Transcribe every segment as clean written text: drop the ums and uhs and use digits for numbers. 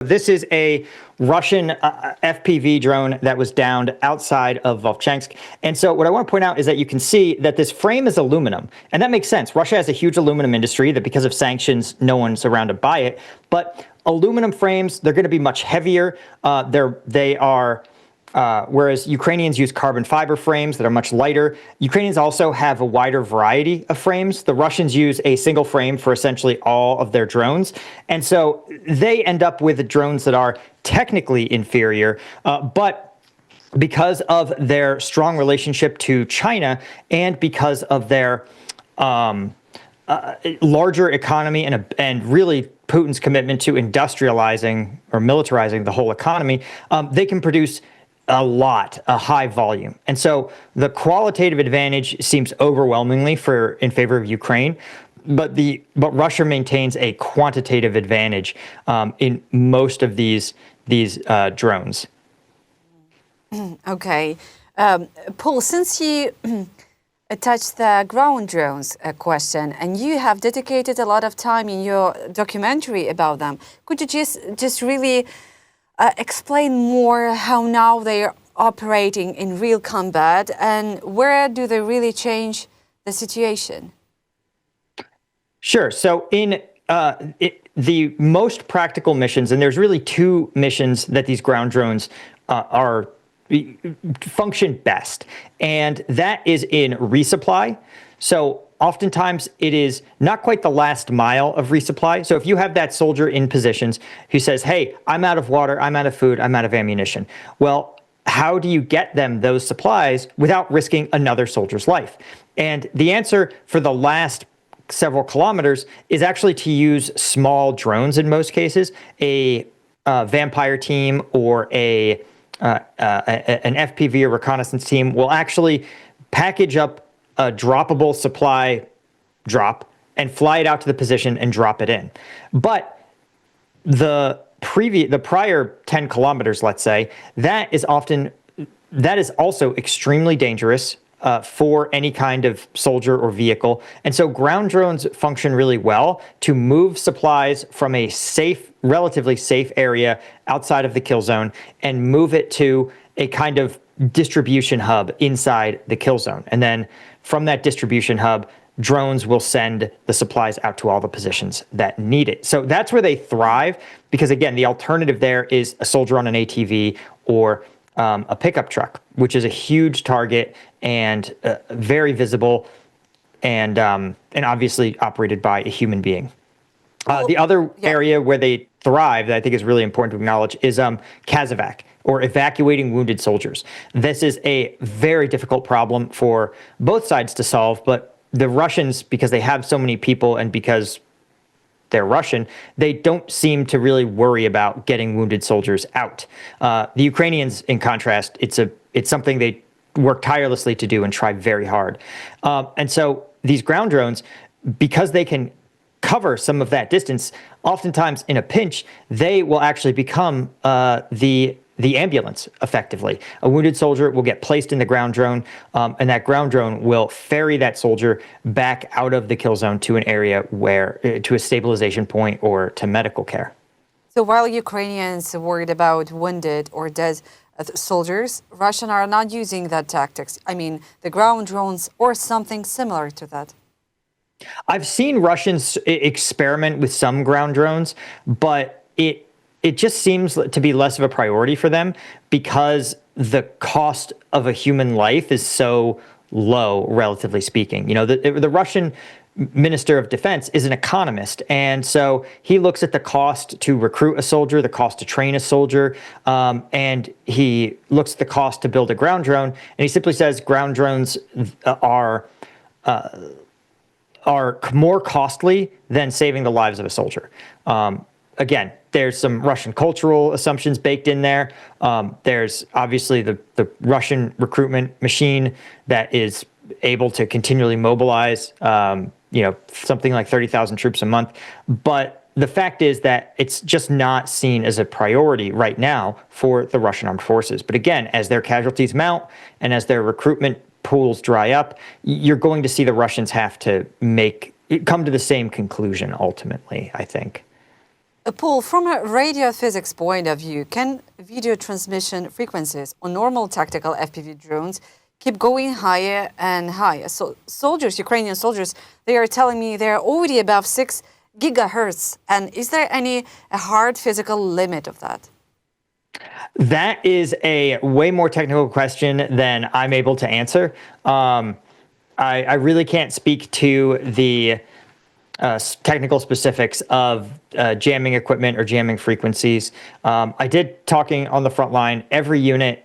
This is a Russian FPV drone that was downed outside of Volchansk. And so what I want to point out is that you can see that this frame is aluminum. And that makes sense. Russia has a huge aluminum industry that because of sanctions, no one's around to buy it. But aluminum frames, they're going to be much heavier. Whereas Ukrainians use carbon fiber frames that are much lighter. Ukrainians also have a wider variety of frames. The Russians use a single frame for essentially all of their drones. And so they end up with drones that are technically inferior, but because of their strong relationship to China and because of their larger economy and really Putin's commitment to industrializing or militarizing the whole economy, they can produce a high volume. And so the qualitative advantage seems overwhelmingly in favor of Ukraine, but Russia maintains a quantitative advantage in most of these drones. Okay. Paul, since you touched the ground drones question, and you have dedicated a lot of time in your documentary about them, could you just really explain more how now they are operating in real combat and where do they really change the situation? Sure. So in the most practical missions, and there's really two missions that these ground drones function best, and that is in resupply. So oftentimes it is not quite the last mile of resupply. So if you have that soldier in positions who says, hey, I'm out of water, I'm out of food, I'm out of ammunition. Well, how do you get them those supplies without risking another soldier's life? And the answer for the last several kilometers is actually to use small drones in most cases. A vampire team or an FPV or reconnaissance team will actually package up a droppable supply drop and fly it out to the position and drop it in. But the prior 10 kilometers, let's say, that is also extremely dangerous for any kind of soldier or vehicle. And so ground drones function really well to move supplies from a relatively safe area outside of the kill zone and move it to a kind of distribution hub inside the kill zone. And then from that distribution hub, drones will send the supplies out to all the positions that need it. So that's where they thrive, because again, the alternative there is a soldier on an ATV or a pickup truck, which is a huge target and very visible and obviously operated by a human being. The other area where they thrive that I think is really important to acknowledge is CASEVAC, or evacuating wounded soldiers. This is a very difficult problem for both sides to solve, but the Russians, because they have so many people and because they're Russian, they don't seem to really worry about getting wounded soldiers out. The Ukrainians, in contrast, it's something they work tirelessly to do and try very hard. And so these ground drones, because they can cover some of that distance, oftentimes in a pinch, they will actually become the ambulance, effectively. A wounded soldier will get placed in the ground drone, and that ground drone will ferry that soldier back out of the kill zone to an area to a stabilization point or to medical care. So while Ukrainians are worried about wounded or dead soldiers, Russians are not using that tactics. I mean, the ground drones or something similar to that. I've seen Russians experiment with some ground drones, but it just seems to be less of a priority for them because the cost of a human life is so low, relatively speaking. You know, the Russian Minister of Defense is an economist, and so he looks at the cost to recruit a soldier, the cost to train a soldier, and he looks at the cost to build a ground drone, and he simply says ground drones are more costly than saving the lives of a soldier. Again, there's some Russian cultural assumptions baked in there. There's obviously the Russian recruitment machine that is able to continually mobilize, something like 30,000 troops a month. But the fact is that it's just not seen as a priority right now for the Russian armed forces. But again, as their casualties mount and as their recruitment pools dry up, you're going to see the Russians have to come to the same conclusion ultimately, I think. Paul, from a radio physics point of view, can video transmission frequencies on normal tactical FPV drones keep going higher and higher? So soldiers, Ukrainian soldiers, they are telling me they're already above 6 gigahertz. And is there any a hard physical limit of that? That is a way more technical question than I'm able to answer. I really can't speak to the technical specifics of jamming equipment or jamming frequencies. I did talking on the front line. Every unit,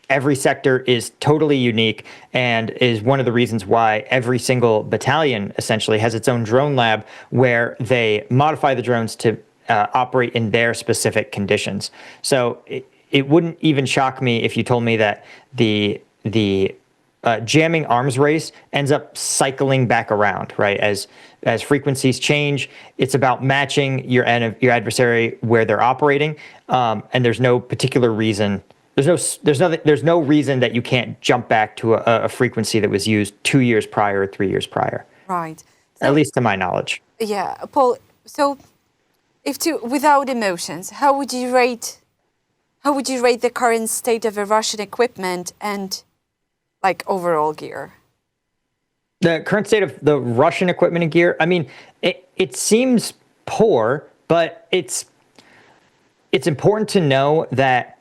every sector is totally unique and is one of the reasons why every single battalion essentially has its own drone lab where they modify the drones to operate in their specific conditions. So it wouldn't even shock me if you told me that the jamming arms race ends up cycling back around, right? As frequencies change, it's about matching your adversary where they're operating, and there's no particular reason. There's no reason that you can't jump back to a frequency that was used 2 years prior or 3 years prior. Right. So, at least to my knowledge. Yeah, Paul. So, without emotions, how would you rate the current state of the Russian equipment and like overall gear? The current state of the Russian equipment and gear, I mean, it seems poor, but it's important to know that,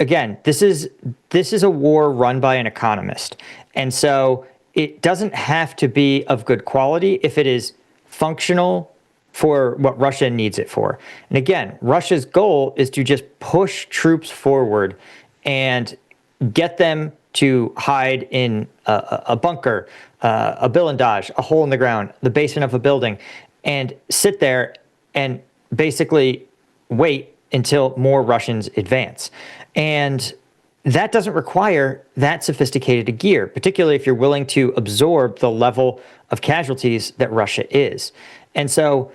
again, this is a war run by an economist. And so it doesn't have to be of good quality if it is functional for what Russia needs it for. And again, Russia's goal is to just push troops forward and get them to hide in a bunker, a blindage, a hole in the ground, the basement of a building, and sit there and basically wait until more Russians advance. And that doesn't require that sophisticated a gear, particularly if you're willing to absorb the level of casualties that Russia is. And so,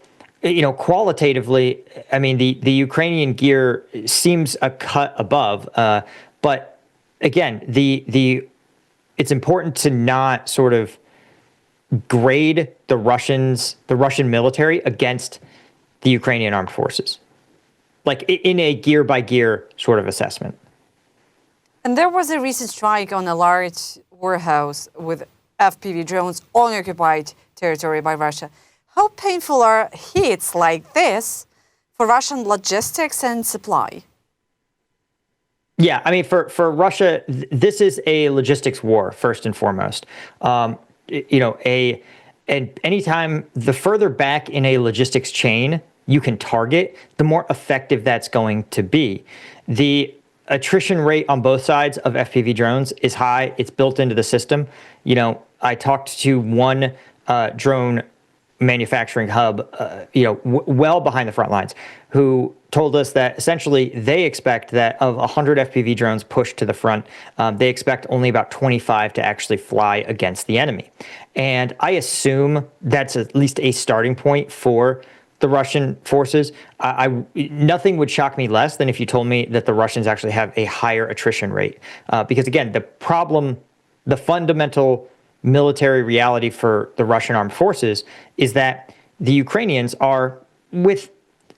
qualitatively, I mean, the Ukrainian gear seems a cut above, but again, it's important to not sort of grade the Russian military against the Ukrainian armed forces, like in a gear by gear sort of assessment. And there was a recent strike on a large warehouse with FPV drones on occupied territory by Russia. How painful are hits like this for Russian logistics and supply? Yeah, I mean, for Russia, this is a logistics war first and foremost. And anytime the further back in a logistics chain you can target, the more effective that's going to be. The attrition rate on both sides of FPV drones is high. It's built into the system. I talked to one drone manufacturing hub, well behind the front lines, who told us that essentially they expect that of 100 FPV drones pushed to the front, they expect only about 25 to actually fly against the enemy. And I assume that's at least a starting point for the Russian forces. Nothing would shock me less than if you told me that the Russians actually have a higher attrition rate. Because again, the fundamental military reality for the Russian armed forces is that the Ukrainians are, with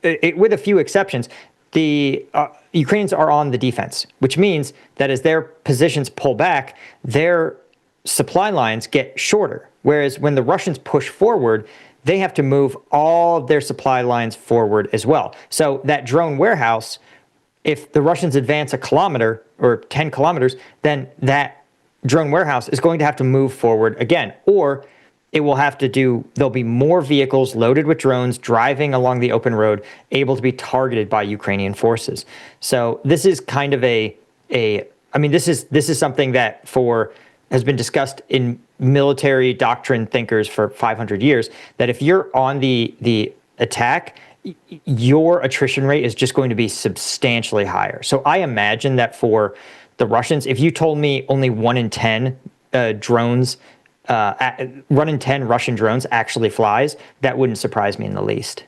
a few exceptions, the Ukrainians are on the defense, which means that as their positions pull back, their supply lines get shorter. Whereas when the Russians push forward, they have to move all of their supply lines forward as well. So that drone warehouse, if the Russians advance a kilometer or 10 kilometers, then that drone warehouse is going to have to move forward again, or there'll be more vehicles loaded with drones driving along the open road, able to be targeted by Ukrainian forces. So this is kind of this is something that has been discussed in military doctrine thinkers for 500 years, that if you're on the attack, your attrition rate is just going to be substantially higher. So I imagine that for the Russians, if you told me only 1 in 10 drones, 1 in 10 Russian drones actually flies, that wouldn't surprise me in the least.